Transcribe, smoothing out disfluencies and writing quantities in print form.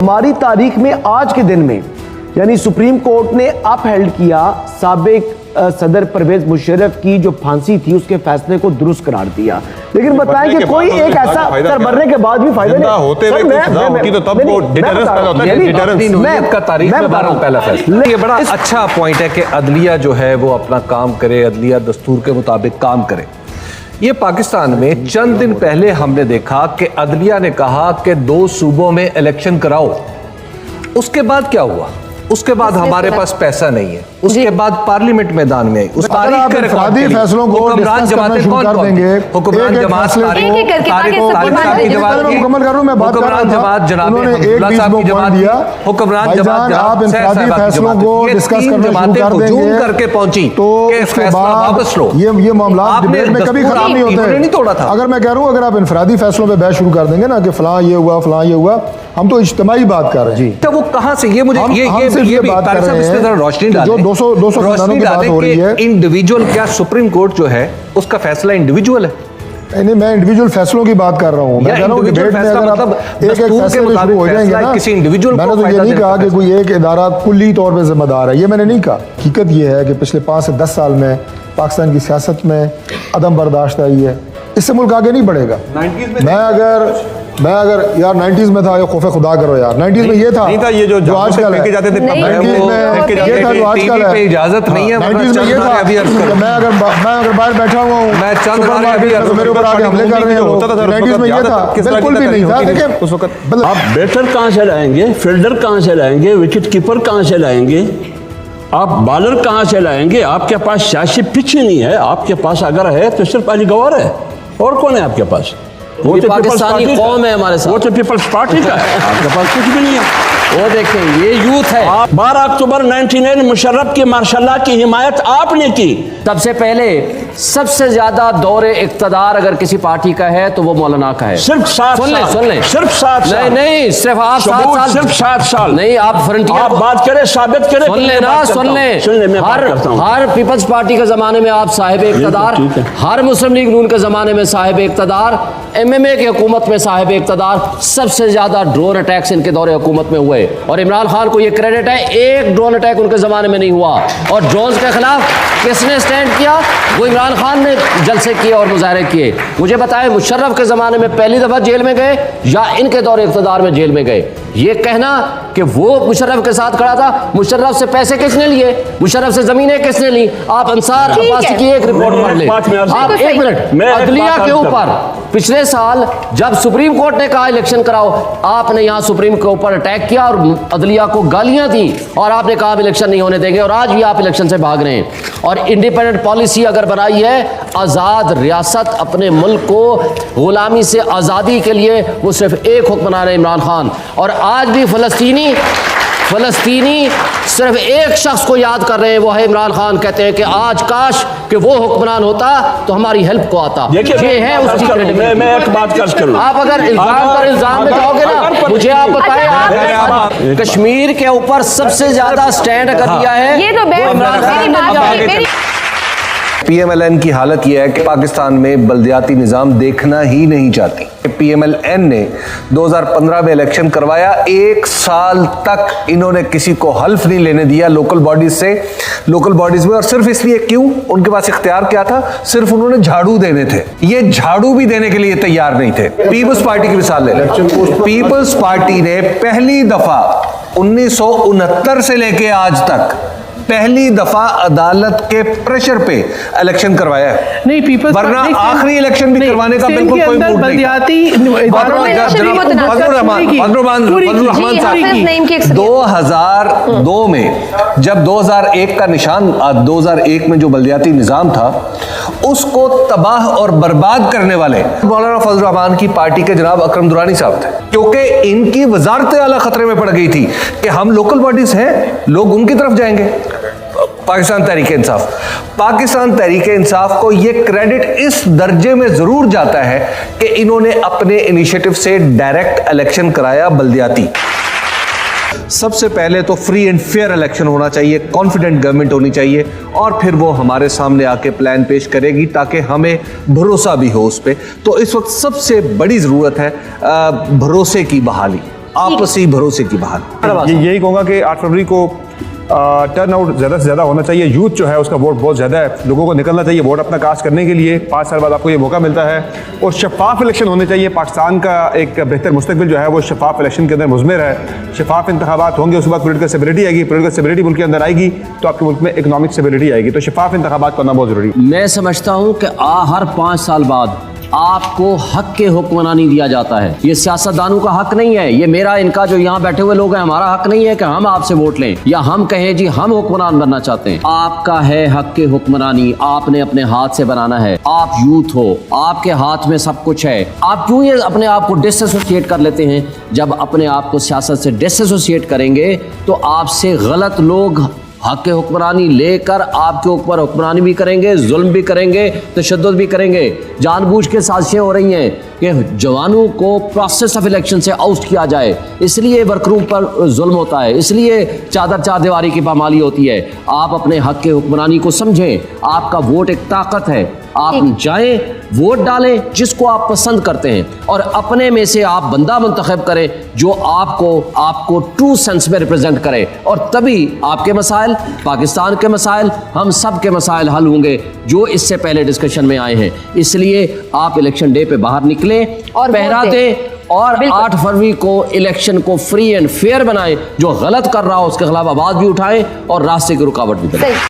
हमारी तारीख में आज के दिन में यानी सुप्रीम कोर्ट ने अपहेल्ड किया साबिक सदर परवेज मुशर्रफ की जो फांसी थी उसके फैसले को दुरुस्त करार दिया। लेकिन बताएं कि कोई एक ऐसा सर मरने के बाद भी फायदा नहीं होते हुए होती तो तब वो डिटरेंस पैदा होता है। डिटरेंस मैं का तारीख में बता रहा हूं पहला फैसला। ये बड़ा अच्छा पॉइंट है कि अदलिया जो है वो अपना काम करे, अदलिया दस्तूर के मुताबिक काम करे। ये पाकिस्तान में चंद दिन पहले हमने देखा कि अदलिया ने कहा कि 2 सूबों में इलेक्शन कराओ। उसके बाद क्या हुआ? उसके बाद हमारे पास पैसा नहीं है। उसके बाद पार्लियामेंट मैदान में आई। उस तारीख के रिकॉर्ड फैसलों को हुक्मरान जमातें कौन कौन थी? हुक्मरान जमात मुकम्मल कर रहा हूं मैं बात कर रहा हूं। जमात जनाब अब्दुल्ला साहब की जमात दिया। हुक्मरान जमात आप इंफरादी फैसलों को डिस्कस करना शुरू कर देंगे करके पहुंची तो उसके बाद वापस लो। ये मामला डिबेट में कभी खत्म नहीं होते। नहीं तोड़ा था। अगर मैं कह रहा हूं अगर आप इंफरादी फैसलों पे बहस शुरू कर देंगे ना कि फलां ये हुआ फलां ये हुआ, हम तो इज्तिमाई बात कर रहे हैं। तो वो कहां से ये मुझे ये भी तारिक साहब इसमें जरा रोशनी डालें। जो 200 संविधानों की बात हो रही है, इंडिविजुअल क्या सुप्रीम कोर्ट जो है उसका फैसला इंडिविजुअल है? नहीं, मैं इंडिविजुअल फैसलों की बात कर रहा हूं। मैं कह रहा हूं डिबेट में अगर आप एक फैसले शुरू हो जाएंगे ना, किसी इंडिविजुअल मैंने तो ये नहीं कहा कि कोई एक इदारा कुल्ली तौर पे जिम्मेदार है, ये मैंने नहीं कहा। हकीकत ये है कि पिछले 5 से 10 साल में पाकिस्तान की सियासत में अदम बर्दाश्त आई है। इससे मुल्क आगे नहीं बढ़ेगा। मैं अगर यार 90s में था, ये खौफे खुदा करो यार, 90s में ये था ये जो आजकल है, जाते थे 90s में ये था जो आजकल है, इजाजत नहीं है। 90s में ये था। मैं अगर बाहर बैठा हुआ हूँ, मैं चंद मेरे ऊपर आके हमले कर रहे हैं लोग। 90s में ये था, बिल्कुल भी नहीं था। देखिए उस वक्त आप बैटर कहाँ से लाएंगे, फील्डर कहाँ से लाएंगे, विकेट कीपर कहाँ से लाएंगे, आप बॉलर कहाँ से लाएंगे? आपके पास सियासी पिच ही नहीं है। आपके पास अगर है तो सिर्फ अली गवार है, और कौन है आपके पास? वो तो पाकिस्तानी कौम है हमारे साथ। वो तो पीपल्स पार्टी का है, आपके पास कुछ भी नहीं है। वो देखें ये यूथ है। 12 अक्टूबर 1999 मुशर्रफ की मार्शल्लाह की हिमायत आपने की। सबसे पहले सबसे ज्यादा दौरे इक्तदार अगर किसी पार्टी का है तो वो मौलाना का है। सिर्फ 7 साल। सुन ले सिर्फ 7 साल। नहीं सिर्फ आप 7 साल। सिर्फ 7 साल। नहीं आप फ्रंटियर आप बात करें, साबित करें। सुन ले ना, सुन ले। हर पीपल्स पार्टी के जमाने में आप साहिब इक्तदार, हर मुस्लिम लीग नून के जमाने में साहिब इक्तदार, MMA की हुकूमत में साहिब इक्तदार। सबसे ज्यादा ड्रोन अटैक्स इनके दौरे हुकूमत में हुए और इमरान खान को यह क्रेडिट है, एक ड्रोन अटैक उनके जमाने में नहीं हुआ। और ड्रोन्स के खिलाफ किसने स्टैंड किया? वो इमरान खान ने जलसे किए और मुजाहरे किए। मुझे बताएं मुशर्रफ के जमाने में पहली दफा जेल में गए या इनके दौरे इक़्तिदार में जेल में गए? ये कहना कि वो मुशर्रफ के साथ खड़ा था, मुशर्रफ से पैसे किसने लिए, मुशर्रफ से जमीनें किसने ली? आप अंसार अब्बासी की एक रिपोर्ट पढ़ लें। आप 1 मिनट अदलिया के ऊपर पिछले साल जब सुप्रीम कोर्ट ने कहा इलेक्शन कराओ, आपने यहां सुप्रीम के ऊपर अटैक किया और अदलिया को गालियां दी और आपने कहा इलेक्शन नहीं होने देंगे और आज भी आप इलेक्शन से भाग रहे हैं। और इंडिपेंडेंट पॉलिसी अगर बनाई है, आज़ाद रियासत, अपने मुल्क को गुलामी से आज़ादी के लिए वो सिर्फ एक हुक्मरान है इमरान खान। और आज भी फ़लस्तीनी सिर्फ एक शख्स को याद कर रहे हैं, वो है इमरान खान। कहते हैं कि आज काश कि वो हुक्मरान होता तो हमारी हेल्प को आता। ये है उसकी क्रेडिबिलिटी। मैं एक बात कर करूं, आप अगर इल्जाम पर इल्जाम में जाओगे ना, मुझे आप बताएं, आप कश्मीर के ऊपर सबसे ज्यादा स्टैंड कर दिया है ये तो इमरान खान। PMLN की हालत यह है कि पाकिस्तान में बल्दियाती निज़ाम देखना ही नहीं चाहती। PMLN ने 2015 में इलेक्शन करवाया, 1 साल तक इन्होंने किसी को हल्फ नहीं लेने दिया लोकल बॉडीज में। और सिर्फ इसलिए क्यों? उनके पास इख्तियार क्या था? सिर्फ उन्होंने झाड़ू देने थे। ये झाड़ू भी देने के लिए तैयार नहीं थे। पीपल्स पार्टी की मिसाल ले लें। पीपल्स पार्टी ने पहली दफा 1969 से लेके आज तक पहली दफा अदालत के प्रेशर पे इलेक्शन करवाया है। नहीं पीपल्स, वरना आखिरी इलेक्शन भी करवाने का बिल्कुल कोई मूड नहीं। 2002 में जब 2001 का निशान 2001 में जो बल्दियाती निजाम था उसको तबाह और बर्बाद करने वाले मौलाना फजल रहमान की पार्टी के जनाब अकरम दुरानी साहब थे, क्योंकि इनकी वजारत आला खतरे में पड़ गई थी कि हम लोकल बॉडीज हैं, लोग उनकी तरफ जाएंगे। पाकिस्तान तहरीक इंसाफ को यह क्रेडिट इस दर्जे में जरूर जाता है कि इन्होंने अपने इनिशिएटिव से डायरेक्ट इलेक्शन कराया बल्दियाती। सबसे पहले तो फ्री एंड फेयर इलेक्शन होना चाहिए, कॉन्फिडेंट गवर्नमेंट होनी चाहिए और फिर वो हमारे सामने आके प्लान पेश करेगी ताकि हमें भरोसा भी हो उस पर। तो इस वक्त सबसे बड़ी ज़रूरत है भरोसे की बहाली। आपसी भरोसे की बहाली। यही कहूँगा कि 8 फरवरी को टर्न आउट ज़्यादा से ज़्यादा होना चाहिए। यूथ जो है उसका वोट बहुत ज़्यादा है, लोगों को निकलना चाहिए वोट अपना कास्ट करने के लिए। 5 साल बाद आपको ये मौका मिलता है और शफाफ इलेक्शन होने चाहिए। पाकिस्तान का एक बेहतर मुस्तकबिल जो है वो शफाफ इलेक्शन के अंदर मुज़मिर है। शफाफ इंतखाबात होंगे, उसके बाद पोलिटिकल स्टेबिलिटी आएगी। पोलिटिकल स्टेबिलिटी मुल्क के अंदर आएगी तो आपके मुल्क में इकोनॉमिक स्टेबिलिटी आएगी। तो शफाफ इंतखाबात करना बहुत ज़रूरी है। मैं समझता हूँ कि हर 5 साल बाद आपको हक के हुक्मरानी दिया जाता है। ये सियासतदानों का हक नहीं है, ये मेरा इनका जो यहाँ बैठे हुए लोग हैं हमारा हक नहीं है कि हम आपसे वोट लें या हम कहें जी हम हुक्मरान बनना चाहते हैं। आपका है हक के हुक्मरानी, आपने अपने हाथ से बनाना है। आप यूथ हो, आपके हाथ में सब कुछ है। आप क्यों ये अपने आप को डिसएसोसिएट कर लेते हैं? जब अपने आप को सियासत से डिसएसोसिएट करेंगे तो आपसे गलत लोग हक के हुक्मरानी लेकर आपके ऊपर हुक्मरानी भी करेंगे, जुल्म भी करेंगे, तशद्दुद भी करेंगे। जानबूझ के साजिशें हो रही हैं कि जवानों को प्रोसेस ऑफ इलेक्शन से आउट किया जाए, इसलिए वर्करों पर जुल्म होता है, इसलिए चार दीवारी की पामाली होती है। आप अपने हक के हुक्मरानी को समझें, आपका वोट एक ताकत है। आप जाएं, वोट डालें जिसको आप पसंद करते हैं और अपने में से आप बंदा मुंतखब करें जो आपको ट्रू सेंस में रिप्रेजेंट करे, और तभी आपके मसाइल, पाकिस्तान के मसाइल, हम सब के मसाइल हल होंगे जो इससे पहले डिस्कशन में आए हैं। इसलिए आप इलेक्शन डे पे बाहर निकलें और पहरा दें और 8 फरवरी को इलेक्शन को फ्री एंड फेयर बनाएं। जो गलत कर रहा हो उसके खिलाफ आवाज भी उठाएं और रास्ते की रुकावट भी करें।